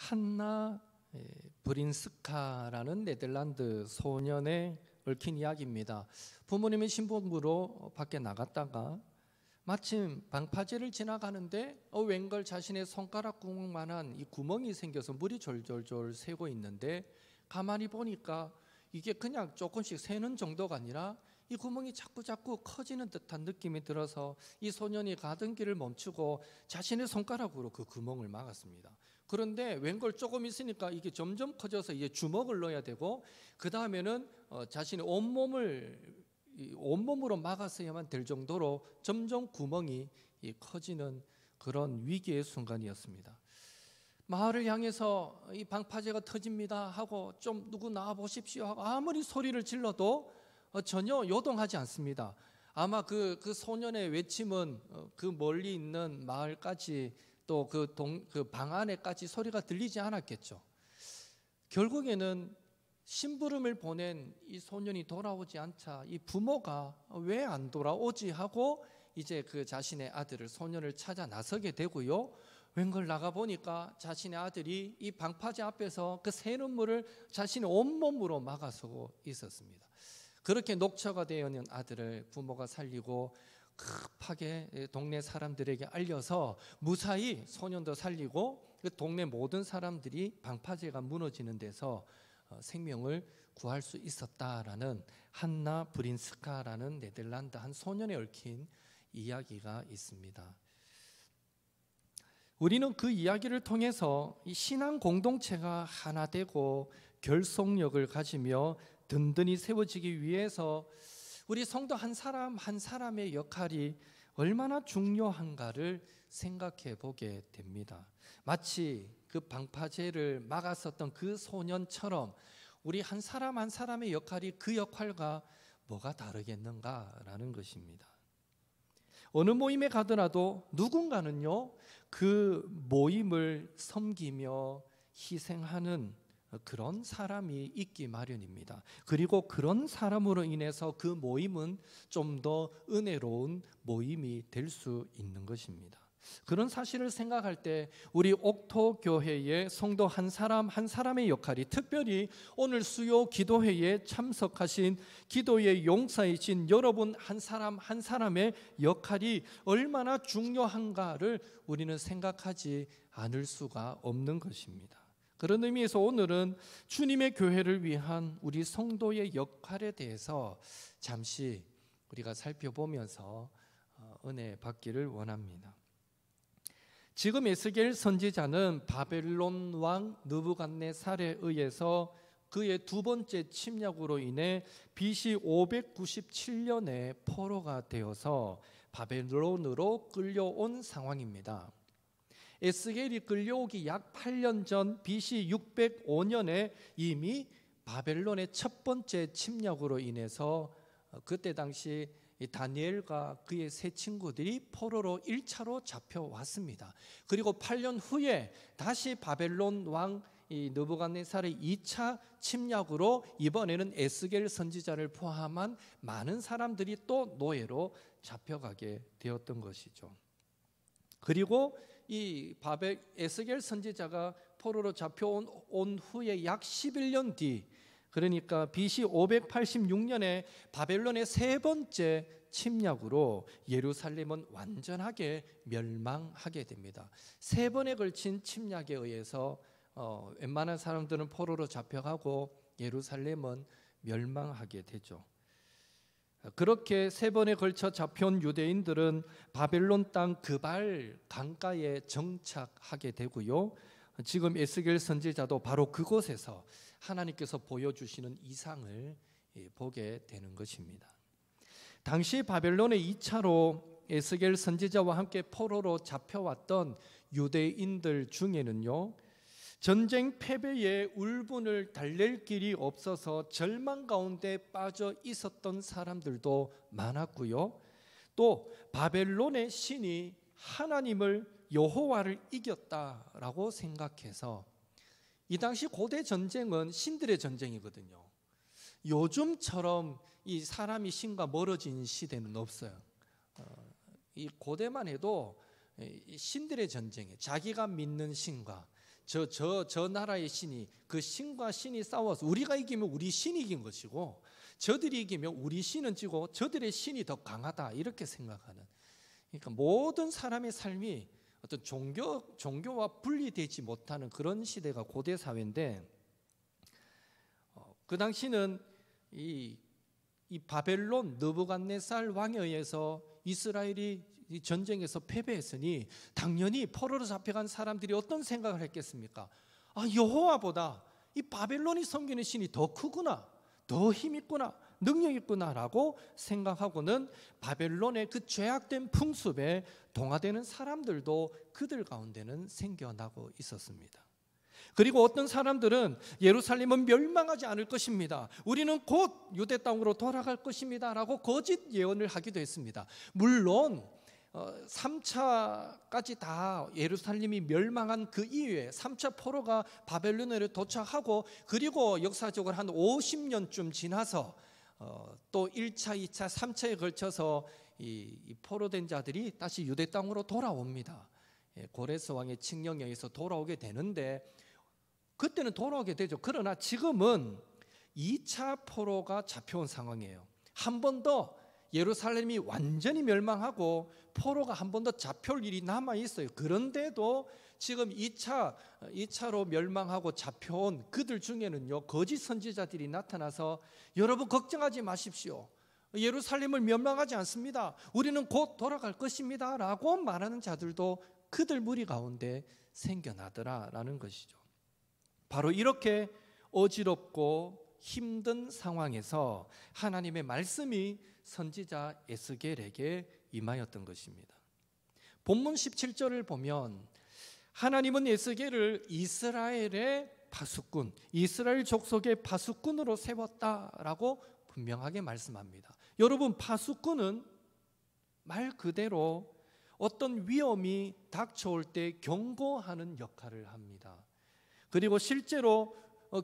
한나 브린스카라는 네덜란드 소년의 얽힌 이야기입니다. 부모님의 신부로 밖에 나갔다가 마침 방파제를 지나가는데 웬걸 자신의 손가락 구멍만한 이 구멍이 생겨서 물이 졸졸졸 새고 있는데 가만히 보니까 이게 그냥 조금씩 새는 정도가 아니라 이 구멍이 자꾸 커지는 듯한 느낌이 들어서 이 소년이 가던 길을 멈추고 자신의 손가락으로 그 구멍을 막았습니다. 그런데 웬걸 조금 있으니까 이게 점점 커져서 이제 주먹을 넣어야 되고 그 다음에는 자신의 온몸으로 막았어야만 될 정도로 점점 구멍이 커지는 그런 위기의 순간이었습니다. 마을을 향해서 이 방파제가 터집니다 하고 좀 누구 나와 보십시오 하고 아무리 소리를 질러도 전혀 요동하지 않습니다. 아마 그 소년의 외침은 그 멀리 있는 마을까지 또 그 방 안에까지 소리가 들리지 않았겠죠. 결국에는 심부름을 보낸 이 소년이 돌아오지 않자 이 부모가 왜 안 돌아오지 하고 이제 그 자신의 아들을 소년을 찾아 나서게 되고요. 웬걸 나가 보니까 자신의 아들이 이 방파제 앞에서 그 새는 물을 자신의 온몸으로 막아서고 있었습니다. 그렇게 녹초가 되어 있는 아들을 부모가 살리고 급하게 동네 사람들에게 알려서 무사히 소년도 살리고 그 동네 모든 사람들이 방파제가 무너지는 데서 생명을 구할 수 있었다라는 한나 브린스카라는 네덜란드 한 소년에 얽힌 이야기가 있습니다. 우리는 그 이야기를 통해서 이 신앙 공동체가 하나 되고 결속력을 가지며 든든히 세워지기 위해서 우리 성도 한 사람 한 사람의 역할이 얼마나 중요한가를 생각해 보게 됩니다. 마치 그 방파제를 막았었던 그 소년처럼 우리 한 사람 한 사람의 역할이 그 역할과 뭐가 다르겠는가라는 것입니다. 어느 모임에 가더라도 누군가는요 그 모임을 섬기며 희생하는 그런 사람이 있기 마련입니다. 그리고 그런 사람으로 인해서 그 모임은 좀 더 은혜로운 모임이 될 수 있는 것입니다. 그런 사실을 생각할 때 우리 옥토교회의 성도 한 사람 한 사람의 역할이, 특별히 오늘 수요 기도회에 참석하신 기도의 용사이신 여러분 한 사람 한 사람의 역할이 얼마나 중요한가를 우리는 생각하지 않을 수가 없는 것입니다. 그런 의미에서 오늘은 주님의 교회를 위한 우리 성도의 역할에 대해서 잠시 우리가 살펴보면서 은혜 받기를 원합니다. 지금 에스겔 선지자는 바벨론 왕 느부갓네살에 의해서 그의 두 번째 침략으로 인해 BC 597년에 포로가 되어서 바벨론으로 끌려온 상황입니다. 에스겔이 끌려오기 약 8년 전 BC 605년에 이미 바벨론의 첫 번째 침략으로 인해서 그때 당시 다니엘과 그의 세 친구들이 포로로 1차로 잡혀왔습니다. 그리고 8년 후에 다시 바벨론 왕 느부갓네살의 2차 침략으로 이번에는 에스겔 선지자를 포함한 많은 사람들이 또 노예로 잡혀가게 되었던 것이죠. 그리고 이 에스겔 선지자가 포로로 잡혀온 후에 약 11년 뒤, 그러니까 BC 586년에 바벨론의 세 번째 침략으로 예루살렘은 완전하게 멸망하게 됩니다. 세 번에 걸친 침략에 의해서 웬만한 사람들은 포로로 잡혀가고 예루살렘은 멸망하게 되죠. 그렇게 세 번에 걸쳐 잡혀온 유대인들은 바벨론 땅 그발 강가에 정착하게 되고요. 지금 에스겔 선지자도 바로 그곳에서 하나님께서 보여주시는 이상을 보게 되는 것입니다. 당시 바벨론의 2차로 에스겔 선지자와 함께 포로로 잡혀왔던 유대인들 중에는요, 전쟁 패배의 울분을 달랠 길이 없어서 절망 가운데 빠져 있었던 사람들도 많았고요. 또 바벨론의 신이 하나님을 여호와를 이겼다라고 생각해서, 이 당시 고대 전쟁은 신들의 전쟁이거든요. 요즘처럼 이 사람이 신과 멀어진 시대는 없어요. 이 고대만 해도 신들의 전쟁에 자기가 믿는 신과 저 나라의 신이, 그 신과 신이 싸워서 우리가 이기면 우리 신이 이긴 것이고 저들이 이기면 우리 신은 지고 저들의 신이 더 강하다, 이렇게 생각하는. 그러니까 모든 사람의 삶이 어떤 종교와 분리되지 못하는 그런 시대가 고대 사회인데, 그 당시는 이 바벨론 느부갓네살 왕에 의해서 이스라엘이 이 전쟁에서 패배했으니 당연히 포로로 잡혀간 사람들이 어떤 생각을 했겠습니까? 여호와보다 이 바벨론이 섬기는 신이 더 크구나, 더 힘있구나, 능력 있구나라고 생각하고는 바벨론의 그 죄악된 풍습에 동화되는 사람들도 그들 가운데는 생겨나고 있었습니다. 그리고 어떤 사람들은 예루살렘은 멸망하지 않을 것입니다, 우리는 곧 유대 땅으로 돌아갈 것입니다 라고 거짓 예언을 하기도 했습니다. 물론 3차까지 다 예루살렘이 멸망한 그 이후에 3차 포로가 바벨론에 도착하고, 그리고 역사적으로 한 50년쯤 지나서 또 1차, 2차, 3차에 걸쳐서 이 포로된 자들이 다시 유대 땅으로 돌아옵니다. 고레스 왕의 칙령에 의해서 돌아오게 되는데, 그때는 돌아오게 되죠. 그러나 지금은 2차 포로가 잡혀온 상황이에요. 한 번 더 예루살렘이 완전히 멸망하고 포로가 한 번 더 잡혀올 일이 남아 있어요. 그런데도 지금 2차로 멸망하고 잡혀온 그들 중에는요, 거짓 선지자들이 나타나서 여러분 걱정하지 마십시오, 예루살렘을 멸망하지 않습니다, 우리는 곧 돌아갈 것입니다 라고 말하는 자들도 그들 무리 가운데 생겨나더라라는 것이죠. 바로 이렇게 어지럽고 힘든 상황에서 하나님의 말씀이 선지자 에스겔에게 임하였던 것입니다. 본문 17절을 보면 하나님은 에스겔을 이스라엘의 파수꾼, 이스라엘 족속의 파수꾼으로 세웠다라고 분명하게 말씀합니다. 여러분, 파수꾼은 말 그대로 어떤 위험이 닥쳐올 때 경고하는 역할을 합니다. 그리고 실제로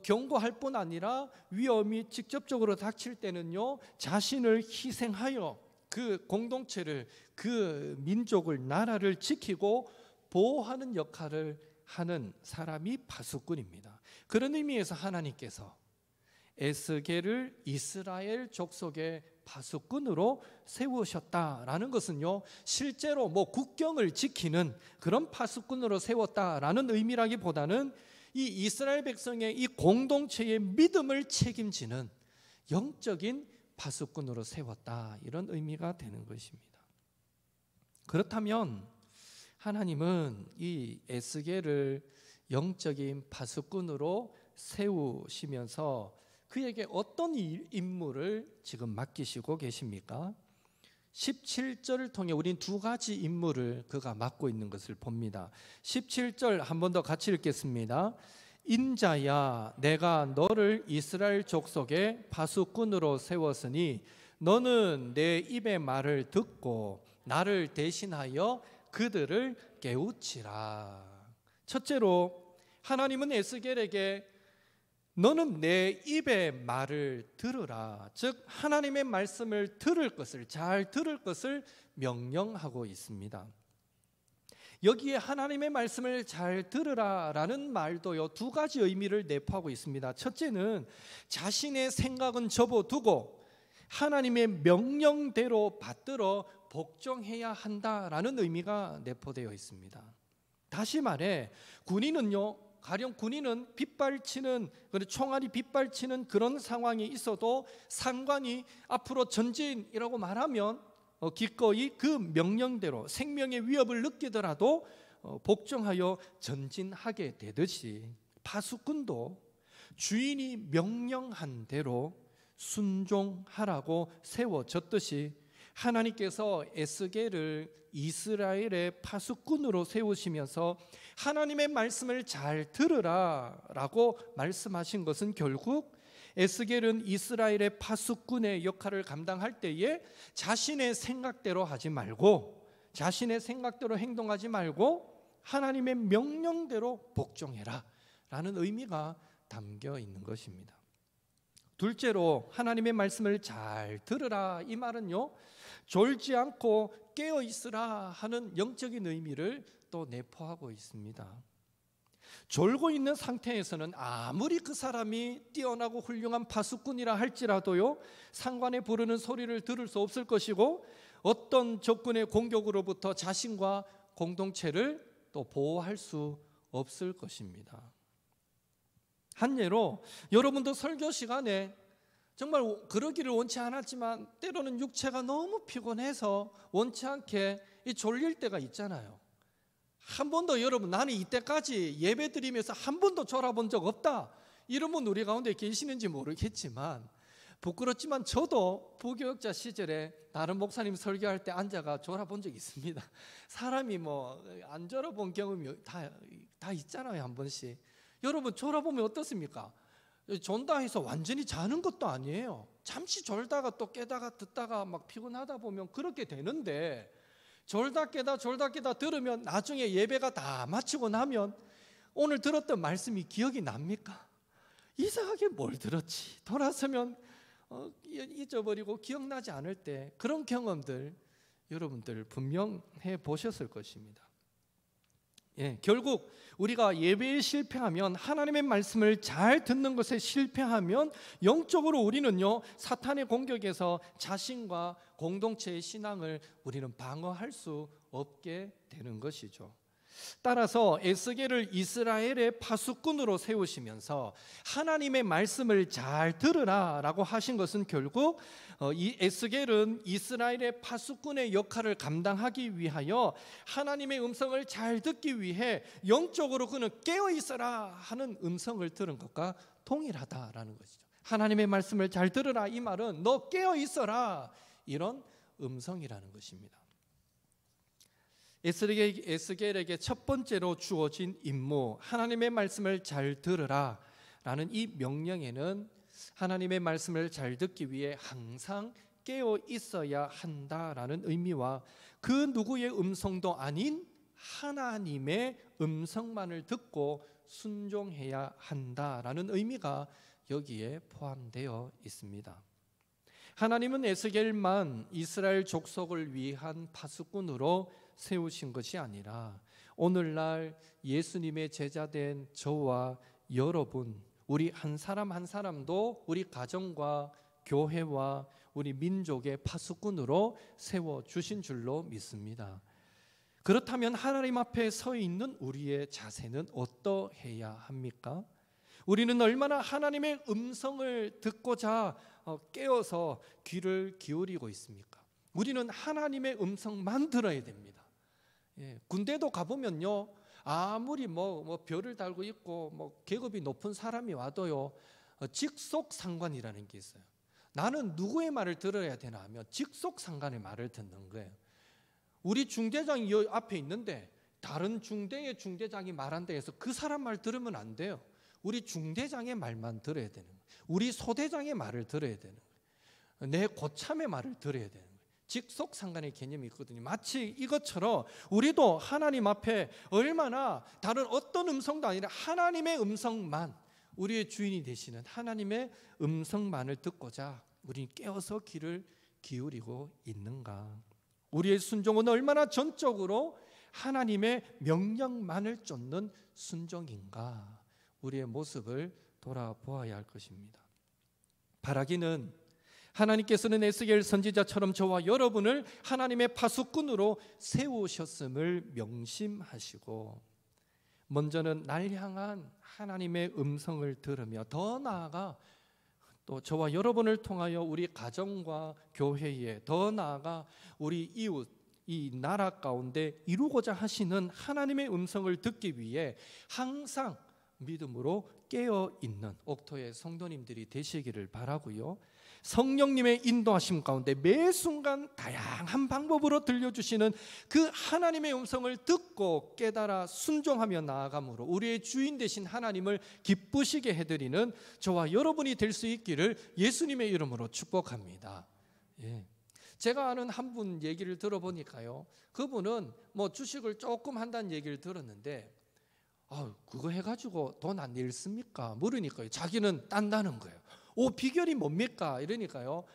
경고할 뿐 아니라 위험이 직접적으로 닥칠 때는요, 자신을 희생하여 그 공동체를, 그 민족을, 나라를 지키고 보호하는 역할을 하는 사람이 파수꾼입니다. 그런 의미에서 하나님께서 에스겔을 이스라엘 족속의 파수꾼으로 세우셨다라는 것은요, 실제로 국경을 지키는 그런 파수꾼으로 세웠다라는 의미라기보다는 이 이스라엘 백성의 이 공동체의 믿음을 책임지는 영적인 파수꾼으로 세웠다, 이런 의미가 되는 것입니다. 그렇다면 하나님은 이 에스겔을 영적인 파수꾼으로 세우시면서 그에게 어떤 임무를 지금 맡기시고 계십니까? 17절을 통해 우린 두 가지 임무를 그가 맡고 있는 것을 봅니다. 17절 한 번 더 같이 읽겠습니다. 인자야, 내가 너를 이스라엘 족속의 파수꾼으로 세웠으니 너는 내 입의 말을 듣고 나를 대신하여 그들을 깨우치라. 첫째로 하나님은 에스겔에게 너는 내 입의 말을 들으라, 즉 하나님의 말씀을 들을 것을, 잘 들을 것을 명령하고 있습니다. 여기에 하나님의 말씀을 잘 들으라라는 말도요, 두 가지 의미를 내포하고 있습니다. 첫째는 자신의 생각은 접어두고 하나님의 명령대로 받들어 복종해야 한다라는 의미가 내포되어 있습니다. 다시 말해 군인은요, 가령 군인은 빗발치는, 총알이 빗발치는 그런 상황이 있어도 상관이 앞으로 전진이라고 말하면 기꺼이 그 명령대로 생명의 위협을 느끼더라도 복종하여 전진하게 되듯이 파수꾼도 주인이 명령한 대로 순종하라고 세워졌듯이 하나님께서 에스겔을 이스라엘의 파수꾼으로 세우시면서 하나님의 말씀을 잘 들으라라고 말씀하신 것은 결국 에스겔은 이스라엘의 파수꾼의 역할을 감당할 때에 자신의 생각대로 하지 말고, 자신의 생각대로 행동하지 말고 하나님의 명령대로 복종해라 라는 의미가 담겨 있는 것입니다. 둘째로 하나님의 말씀을 잘 들으라, 이 말은요, 졸지 않고 깨어 있으라 하는 영적인 의미를 또 내포하고 있습니다. 졸고 있는 상태에서는 아무리 그 사람이 뛰어나고 훌륭한 파수꾼이라 할지라도요, 상관에 부르는 소리를 들을 수 없을 것이고, 어떤 적군의 공격으로부터 자신과 공동체를 또 보호할 수 없을 것입니다. 한 예로, 여러분도 설교 시간에 정말 그러기를 원치 않았지만 때로는 육체가 너무 피곤해서 원치 않게 졸릴 때가 있잖아요. 한 번도 여러분, 나는 이때까지 예배 드리면서 한 번도 졸아본 적 없다, 이런 분 우리 가운데 계시는지 모르겠지만, 부끄럽지만 저도 부교육자 시절에 다른 목사님 설교할 때 앉아가 졸아본 적이 있습니다. 사람이 안 졸아본 경험이 다 있잖아요, 한 번씩. 여러분, 졸아보면 어떻습니까? 존다 해서 완전히 자는 것도 아니에요. 잠시 졸다가 또 깨다가 듣다가 막 피곤하다 보면 그렇게 되는데, 졸다 깨다 들으면 나중에 예배가 다 마치고 나면 오늘 들었던 말씀이 기억이 납니까? 이상하게 뭘 들었지? 돌아서면 잊어버리고 기억나지 않을 때, 그런 경험들 여러분들 분명 해보셨을 것입니다. 결국 우리가 예배에 실패하면, 하나님의 말씀을 잘 듣는 것에 실패하면 영적으로 우리는요, 사탄의 공격에서 자신과 공동체의 신앙을 우리는 방어할 수 없게 되는 것이죠. 따라서 에스겔을 이스라엘의 파수꾼으로 세우시면서 하나님의 말씀을 잘 들으라 라고 하신 것은, 결국 이 에스겔은 이스라엘의 파수꾼의 역할을 감당하기 위하여 하나님의 음성을 잘 듣기 위해 영적으로 그는 깨어 있어라 하는 음성을 들은 것과 동일하다라는 것이죠. 하나님의 말씀을 잘 들으라, 이 말은 너 깨어 있어라, 이런 음성이라는 것입니다. 에스겔에게 첫 번째로 주어진 임무, 하나님의 말씀을 잘 들으라 라는 이 명령에는 하나님의 말씀을 잘 듣기 위해 항상 깨어 있어야 한다라는 의미와, 그 누구의 음성도 아닌 하나님의 음성만을 듣고 순종해야 한다라는 의미가 여기에 포함되어 있습니다. 하나님은 에스겔만 이스라엘 족속을 위한 파수꾼으로 세우신 것이 아니라, 오늘날 예수님의 제자된 저와 여러분, 우리 한 사람 한 사람도 우리 가정과 교회와 우리 민족의 파수꾼으로 세워주신 줄로 믿습니다. 그렇다면 하나님 앞에 서 있는 우리의 자세는 어떠해야 합니까? 우리는 얼마나 하나님의 음성을 듣고자 깨어서 귀를 기울이고 있습니까? 우리는 하나님의 음성만 들어야 됩니다. 군대도 가보면요, 아무리 별을 달고 있고 계급이 높은 사람이 와도요, 직속 상관이라는 게 있어요. 나는 누구의 말을 들어야 되나 하면 직속 상관의 말을 듣는 거예요. 우리 중대장이 여기 앞에 있는데 다른 중대의 중대장이 말한다 해서 그 사람 말 들으면 안 돼요. 우리 중대장의 말만 들어야 되는 거예요. 우리 소대장의 말을 들어야 되는 거예요. 내 고참의 말을 들어야 되는 거예요. 직속 상관의 개념이 있거든요. 마치 이것처럼 우리도 하나님 앞에 얼마나 다른 어떤 음성도 아니라 하나님의 음성만, 우리의 주인이 되시는 하나님의 음성만을 듣고자 우리는 깨어서 귀를 기울이고 있는가? 우리의 순종은 얼마나 전적으로 하나님의 명령만을 쫓는 순종인가? 우리의 모습을 돌아보아야 할 것입니다. 바라기는 하나님께서는 에스겔 선지자처럼 저와 여러분을 하나님의 파수꾼으로 세우셨음을 명심하시고, 먼저는 날 향한 하나님의 음성을 들으며, 더 나아가 또 저와 여러분을 통하여 우리 가정과 교회에, 더 나아가 우리 이웃, 이 나라 가운데 이루고자 하시는 하나님의 음성을 듣기 위해 항상 믿음으로 깨어있는 옥토의 성도님들이 되시기를 바라고요. 성령님의 인도하심 가운데 매 순간 다양한 방법으로 들려주시는 그 하나님의 음성을 듣고 깨달아 순종하며 나아감으로 우리의 주인 되신 하나님을 기쁘시게 해드리는 저와 여러분이 될 수 있기를 예수님의 이름으로 축복합니다. 제가 아는 한 분 얘기를 들어보니까요, 그분은 주식을 조금 한다는 얘기를 들었는데, 그거 해가지고 돈 안 잃습니까? 물으니까요, 자기는 딴다는 거예요. 비결이 뭡니까? 이러니까요,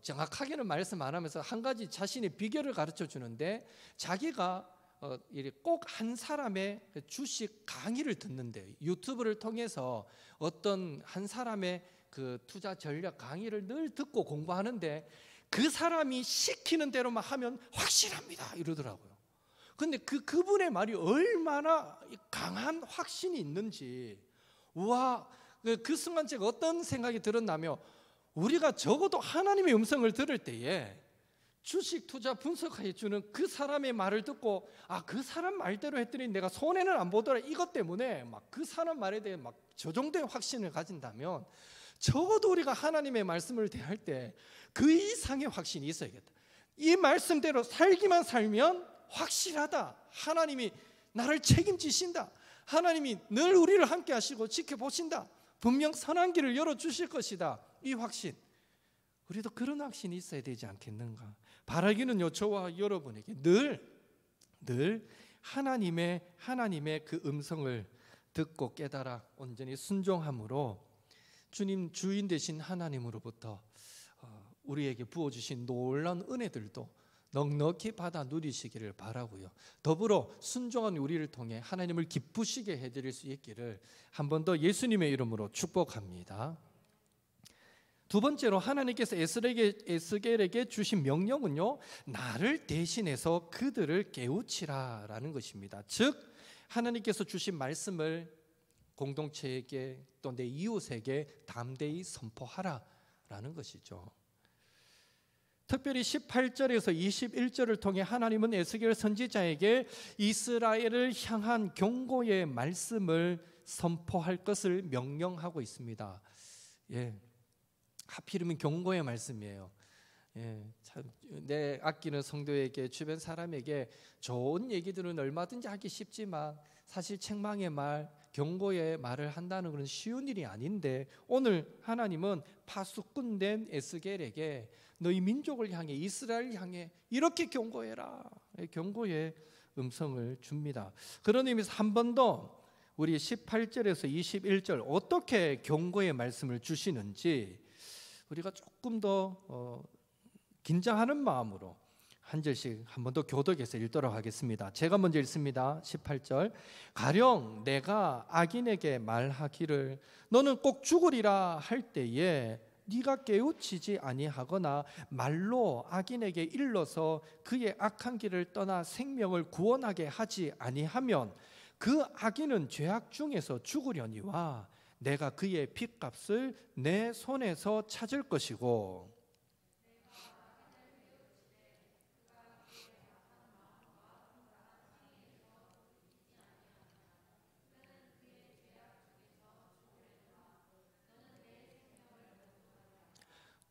정확하게는 말씀 안 하면서 한 가지 자신의 비결을 가르쳐 주는데, 자기가 꼭 한 사람의 주식 강의를 듣는데, 유튜브를 통해서 어떤 한 사람의 그 투자 전략 강의를 늘 듣고 공부하는데, 그 사람이 시키는 대로만 하면 확실합니다 이러더라고요. 근데 그분의 말이 얼마나 강한 확신이 있는지, 우와, 그 순간 제가 어떤 생각이 들었냐면, 우리가 적어도 하나님의 음성을 들을 때에 주식 투자 분석해 주는 그 사람의 말을 듣고, 그 사람 말대로 했더니 내가 손해는 안 보더라, 이것 때문에 막 그 사람 말에 대해 막 저 정도의 확신을 가진다면, 적어도 우리가 하나님의 말씀을 대할 때 그 이상의 확신이 있어야겠다. 이 말씀대로 살기만 살면 확실하다, 하나님이 나를 책임지신다, 하나님이 늘 우리를 함께 하시고 지켜보신다, 분명 선한 길을 열어주실 것이다, 이 확신, 우리도 그런 확신이 있어야 되지 않겠는가. 바라기는요, 저와 여러분에게 늘 하나님의 그 음성을 듣고 깨달아 온전히 순종함으로 주님, 주인 되신 하나님으로부터 우리에게 부어주신 놀라운 은혜들도 넉넉히 받아 누리시기를 바라고요. 더불어 순종한 우리를 통해 하나님을 기쁘시게 해드릴 수 있기를 한 번 더 예수님의 이름으로 축복합니다. 두 번째로 하나님께서 에스겔에게 주신 명령은요, 나를 대신해서 그들을 깨우치라라는 것입니다. 즉 하나님께서 주신 말씀을 공동체에게 또 내 이웃에게 담대히 선포하라라는 것이죠. 특별히 18절에서 21절을 통해 하나님은 에스겔 선지자에게 이스라엘을 향한 경고의 말씀을 선포할 것을 명령하고 있습니다. 하필이면 경고의 말씀이에요. 참, 내 아끼는 성도에게, 주변 사람에게 좋은 얘기들은 얼마든지 하기 쉽지만 사실 책망의 말, 경고의 말을 한다는 것은 쉬운 일이 아닌데, 오늘 하나님은 파수꾼된 에스겔에게 너희 민족을 향해, 이스라엘을 향해 이렇게 경고해라, 경고의 음성을 줍니다. 그런 의미에서 한 번 더 우리 18절에서 21절 어떻게 경고의 말씀을 주시는지 우리가 조금 더 긴장하는 마음으로 한 절씩 한 번 더 교독해서 읽도록 하겠습니다. 제가 먼저 읽습니다. 18절. 가령 내가 악인에게 말하기를 너는 꼭 죽으리라 할 때에 네가 깨우치지 아니하거나 말로 악인에게 일러서 그의 악한 길을 떠나 생명을 구원하게 하지 아니하면 그 악인은 죄악 중에서 죽으려니와 내가 그의 핏값을 내 손에서 찾을 것이고,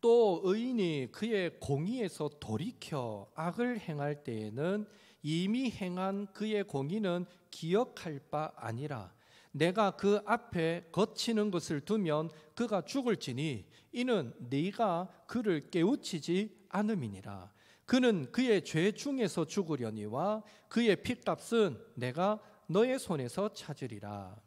또 의인이 그의 공의에서 돌이켜 악을 행할 때에는 이미 행한 그의 공의는 기억할 바 아니라 내가 그 앞에 거치는 것을 두면 그가 죽을지니 이는 네가 그를 깨우치지 않음이니라. 그는 그의 죄 중에서 죽으려니와 그의 핏값은 내가 너의 손에서 찾으리라.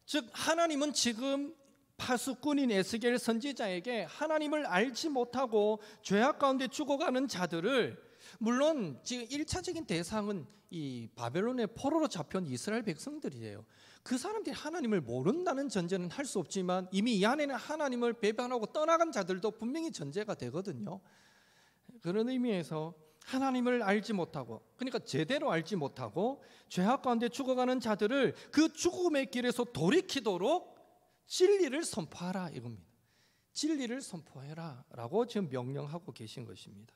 즉 하나님은 지금 파수꾼인 에스겔 선지자에게 하나님을 알지 못하고 죄악 가운데 죽어가는 자들을, 물론 지금 1차적인 대상은 이 바벨론의 포로로 잡혀온 이스라엘 백성들이에요. 그 사람들이 하나님을 모른다는 전제는 할 수 없지만 이미 이 안에는 하나님을 배반하고 떠나간 자들도 분명히 전제가 되거든요. 그런 의미에서 하나님을 알지 못하고, 그러니까 제대로 알지 못하고 죄악 가운데 죽어가는 자들을 그 죽음의 길에서 돌이키도록 진리를 선포하라 이겁니다. 진리를 선포해라 라고 지금 명령하고 계신 것입니다.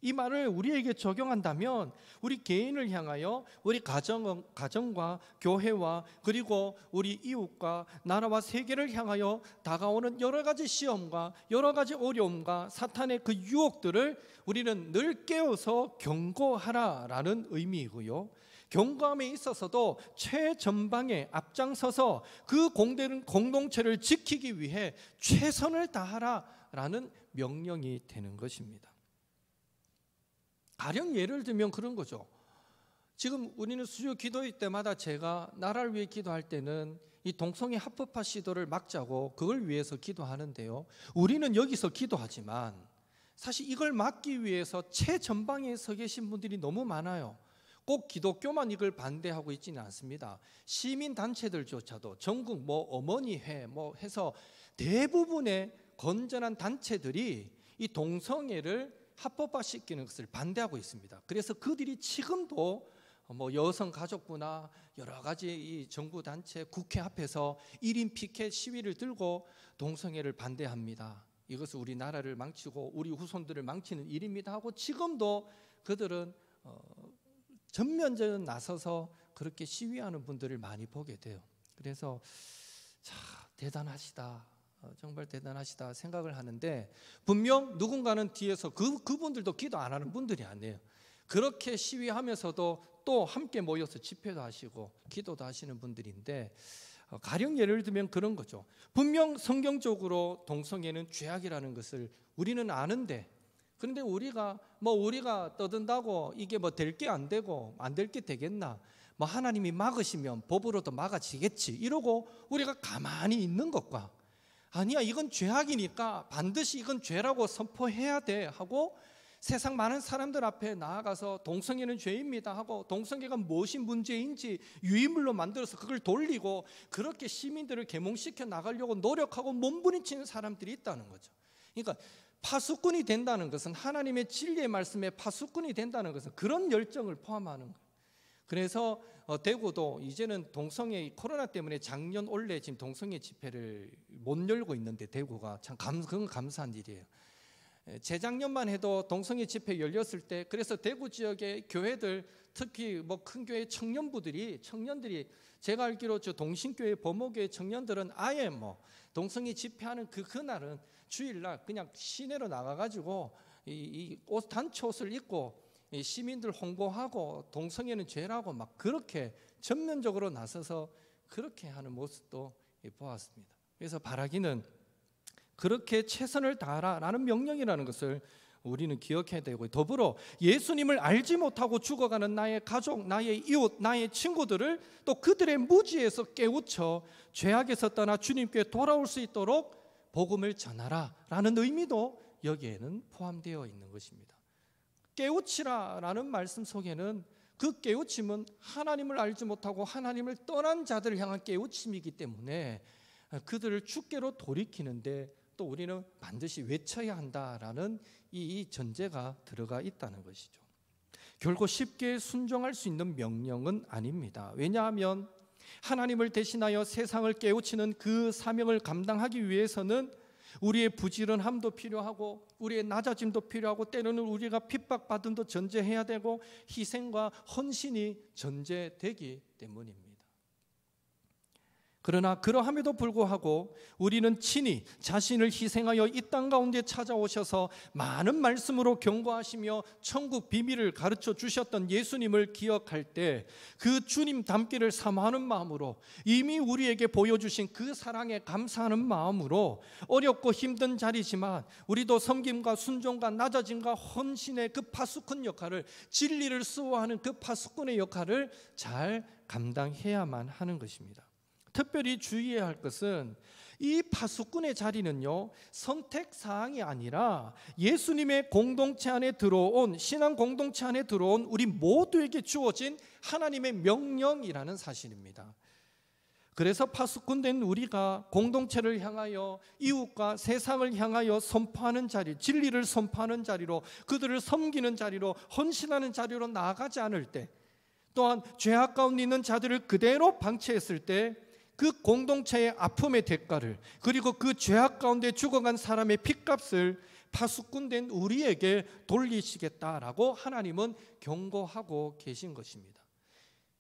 이 말을 우리에게 적용한다면 우리 개인을 향하여, 우리 가정과 교회와 그리고 우리 이웃과 나라와 세계를 향하여 다가오는 여러 가지 시험과 여러 가지 어려움과 사탄의 그 유혹들을 우리는 늘 깨워서 경고하라라는 의미이고요, 경고함에 있어서도 최전방에 앞장서서 그 공동체를 지키기 위해 최선을 다하라라는 명령이 되는 것입니다. 가령 예를 들면 그런 거죠. 지금 우리는 수요 기도회 때마다 제가 나라를 위해 기도할 때는 이 동성애 합법화 시도를 막자고 그걸 위해서 기도하는데요, 우리는 여기서 기도하지만 사실 이걸 막기 위해서 최전방에 서 계신 분들이 너무 많아요. 꼭 기독교만 이걸 반대하고 있지는 않습니다. 시민단체들조차도 전국 어머니회 해서 대부분의 건전한 단체들이 이 동성애를 합법화시키는 것을 반대하고 있습니다. 그래서 그들이 지금도 여성가족부나 여러 가지 이 정부 단체, 국회 앞에서 1인 피켓 시위를 들고 동성애를 반대합니다. 이것은 우리나라를 망치고 우리 후손들을 망치는 일입니다 하고 지금도 그들은 전면적으로 나서서 그렇게 시위하는 분들을 많이 보게 돼요. 그래서 대단하시다, 정말 대단하시다 생각을 하는데, 분명 누군가는 뒤에서 그분들도 기도 안 하는 분들이 아니에요. 그렇게 시위하면서도 또 함께 모여서 집회도 하시고 기도도 하시는 분들인데, 가령 예를 들면 그런 거죠. 분명 성경적으로 동성애는 죄악이라는 것을 우리는 아는데, 그런데 우리가 떠든다고 이게 될 게 안 되고 안 될 게 되겠나, 하나님이 막으시면 법으로도 막아지겠지 이러고 우리가 가만히 있는 것과, 아니야 이건 죄악이니까 반드시 이건 죄라고 선포해야 돼 하고 세상 많은 사람들 앞에 나아가서 동성애는 죄입니다 하고 동성애가 무엇이 문제인지 유인물로 만들어서 그걸 돌리고 그렇게 시민들을 계몽시켜 나가려고 노력하고 몸부림치는 사람들이 있다는 거죠. 그러니까 파수꾼이 된다는 것은, 하나님의 진리의 말씀에 파수꾼이 된다는 것은 그런 열정을 포함하는 거예요. 그래서 대구도 이제는 동성애, 코로나 때문에 작년 올해 지금 동성애 집회를 못 열고 있는데, 대구가 참 그건 감사한 일이에요. 재작년만 해도 동성애 집회 열렸을 때, 그래서 대구 지역의 교회들, 특히 큰 교회 청년들이 제가 알기로 저 동신교회, 범호교회 청년들은 아예 동성애 집회하는 그날은 주일날 그냥 시내로 나가가지고 이 단체 옷을 입고 시민들 홍보하고 동성애는 죄라고 그렇게 전면적으로 나서서 그렇게 하는 모습도 보았습니다. 그래서 바라기는 그렇게 최선을 다하라라는 명령이라는 것을 우리는 기억해야 되고, 더불어 예수님을 알지 못하고 죽어가는 나의 가족, 나의 이웃, 나의 친구들을 또 그들의 무지에서 깨우쳐 죄악에서 떠나 주님께 돌아올 수 있도록 복음을 전하라라는 의미도 여기에는 포함되어 있는 것입니다. 깨우치라라는 말씀 속에는 그 깨우침은 하나님을 알지 못하고 하나님을 떠난 자들을 향한 깨우침이기 때문에 그들을 주께로 돌이키는데 또 우리는 반드시 외쳐야 한다라는 이 전제가 들어가 있다는 것이죠. 결코 쉽게 순종할 수 있는 명령은 아닙니다. 왜냐하면 하나님을 대신하여 세상을 깨우치는 그 사명을 감당하기 위해서는 우리의 부지런함도 필요하고 우리의 낮아짐도 필요하고 때로는 우리가 핍박받음도 전제해야 되고 희생과 헌신이 전제되기 때문입니다. 그러나 그러함에도 불구하고 우리는 친히 자신을 희생하여 이 땅 가운데 찾아오셔서 많은 말씀으로 경고하시며 천국 비밀을 가르쳐 주셨던 예수님을 기억할 때 그 주님 닮기를 사모하는 마음으로, 이미 우리에게 보여주신 그 사랑에 감사하는 마음으로 어렵고 힘든 자리지만 우리도 섬김과 순종과 낮아짐과 헌신의 그 파수꾼 역할을, 진리를 수호하는 그 파수꾼의 역할을 잘 감당해야만 하는 것입니다. 특별히 주의해야 할 것은 이 파수꾼의 자리는요, 선택사항이 아니라 예수님의 공동체 안에 들어온, 신앙 공동체 안에 들어온 우리 모두에게 주어진 하나님의 명령이라는 사실입니다. 그래서 파수꾼된 우리가 공동체를 향하여, 이웃과 세상을 향하여 선포하는 자리, 진리를 선포하는 자리로, 그들을 섬기는 자리로, 헌신하는 자리로 나아가지 않을 때, 또한 죄악 가운데 있는 자들을 그대로 방치했을 때 그 공동체의 아픔의 대가를, 그리고 그 죄악 가운데 죽어간 사람의 핏값을 파수꾼된 우리에게 돌리시겠다라고 하나님은 경고하고 계신 것입니다.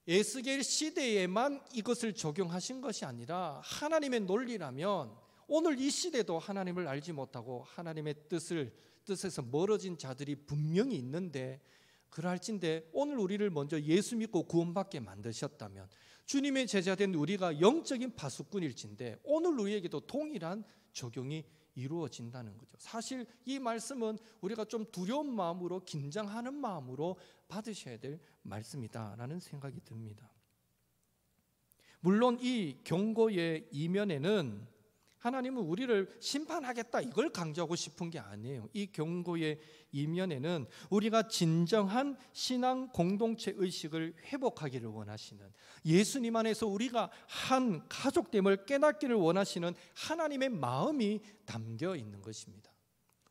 에스겔 시대에만 이것을 적용하신 것이 아니라 하나님의 논리라면 오늘 이 시대도 하나님을 알지 못하고 하나님의 뜻에서 멀어진 자들이 분명히 있는데, 그럴진데 오늘 우리를 먼저 예수 믿고 구원받게 만드셨다면 주님의 제자된 우리가 영적인 파수꾼일진데 오늘 우리에게도 동일한 적용이 이루어진다는 거죠. 사실 이 말씀은 우리가 좀 두려운 마음으로, 긴장하는 마음으로 받으셔야 될 말씀이다라는 생각이 듭니다. 물론 이 경고의 이면에는 하나님은 우리를 심판하겠다 이걸 강조하고 싶은 게 아니에요. 이 경고의 이면에는 우리가 진정한 신앙 공동체 의식을 회복하기를 원하시는, 예수님 안에서 우리가 한 가족됨을 깨닫기를 원하시는 하나님의 마음이 담겨 있는 것입니다.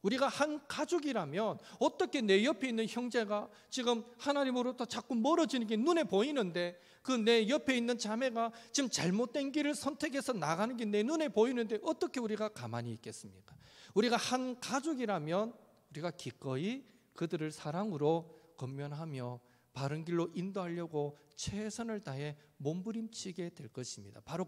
우리가 한 가족이라면 어떻게 내 옆에 있는 형제가 지금 하나님으로부터 자꾸 멀어지는 게 눈에 보이는데, 그 내 옆에 있는 자매가 지금 잘못된 길을 선택해서 나가는 게 내 눈에 보이는데 어떻게 우리가 가만히 있겠습니까? 우리가 한 가족이라면 우리가 기꺼이 그들을 사랑으로 권면하며 바른 길로 인도하려고 최선을 다해 몸부림치게 될 것입니다. 바로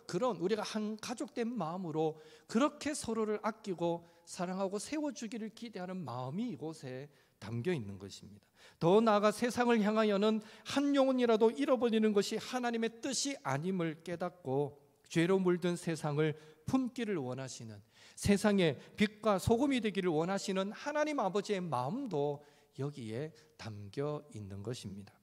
그런 우리가 한 가족된 마음으로 그렇게 서로를 아끼고 사랑하고 세워주기를 기대하는 마음이 이곳에 담겨 있는 것입니다. 더 나아가 세상을 향하여는 한 영혼이라도 잃어버리는 것이 하나님의 뜻이 아님을 깨닫고 죄로 물든 세상을 품기를 원하시는, 세상의 빛과 소금이 되기를 원하시는 하나님 아버지의 마음도 여기에 담겨 있는 것입니다.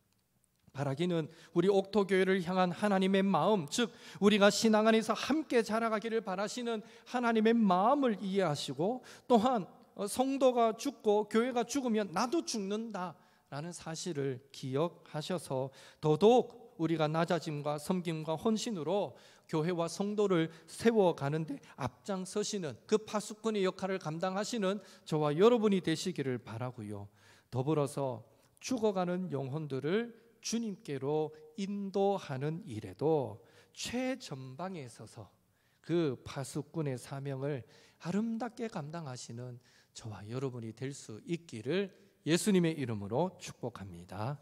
바라기는 우리 옥토교회를 향한 하나님의 마음, 즉 우리가 신앙 안에서 함께 자라가기를 바라시는 하나님의 마음을 이해하시고, 또한 성도가 죽고 교회가 죽으면 나도 죽는다라는 사실을 기억하셔서 더더욱 우리가 낮아짐과 섬김과 헌신으로 교회와 성도를 세워가는데 앞장서시는 그 파수꾼의 역할을 감당하시는 저와 여러분이 되시기를 바라고요. 더불어서 죽어가는 영혼들을 주님께로 인도하는 일에도 최전방에 서서 그 파수꾼의 사명을 아름답게 감당하시는 저와 여러분이 될 수 있기를 예수님의 이름으로 축복합니다.